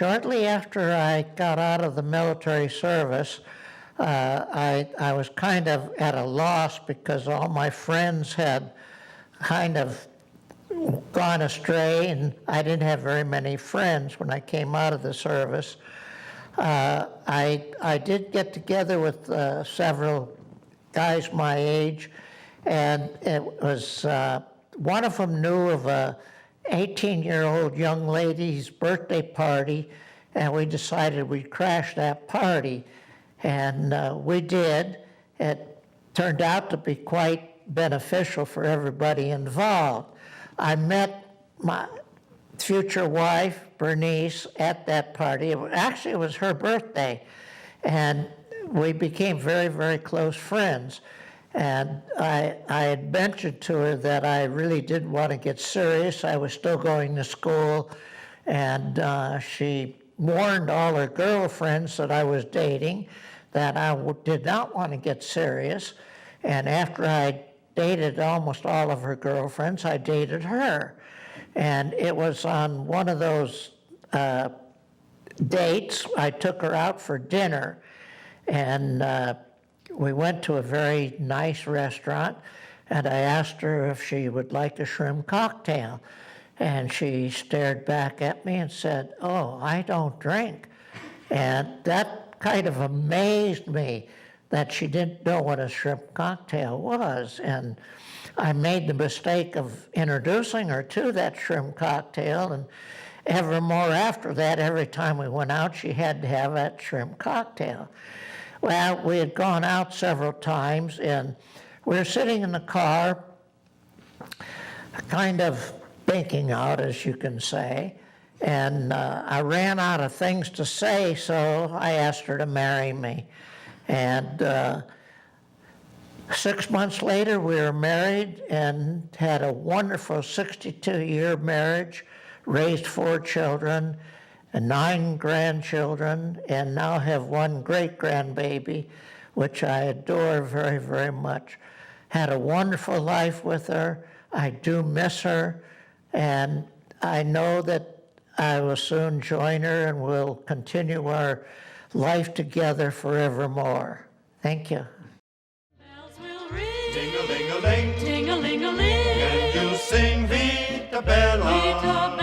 shortly after I got out of the military service, I was kind of at a loss because all my friends had kind of gone astray, and I didn't have very many friends when I came out of the service. I did get together with several guys my age, and it was one of them knew of a 18-year-old young lady's birthday party, and we decided we'd crash that party, and we did. It turned out to be quite beneficial for everybody involved. I met my future wife, Bernice, at that party. Actually, it was her birthday, and we became very, very close friends. And I had mentioned to her that I really did want to get serious. I was still going to school, and she warned all her girlfriends that I was dating, that I did not want to get serious. And after I dated almost all of her girlfriends, I dated her. And it was on one of those dates, I took her out for dinner, and we went to a very nice restaurant, and I asked her if she would like a shrimp cocktail. And she stared back at me and said, "Oh, I don't drink." And that kind of amazed me, that she didn't know what a shrimp cocktail was. And I made the mistake of introducing her to that shrimp cocktail, and evermore after that, every time we went out, she had to have that shrimp cocktail. Well, we had gone out several times, and we were sitting in the car, kind of thinking out, as you can say, and I ran out of things to say, so I asked her to marry me. And 6 months later, we were married and had a wonderful 62-year marriage, raised 4 children, and 9 grandchildren, and now have 1 great-grandbaby, which I adore very, very much. Had a wonderful life with her. I do miss her, and I know that I will soon join her, and we'll continue our life together forevermore. Thank you. Bells will ring, Ting-a-ling-a-ling, ting-a-ling-a-ling, and you sing Vita Bella. Vita Bella.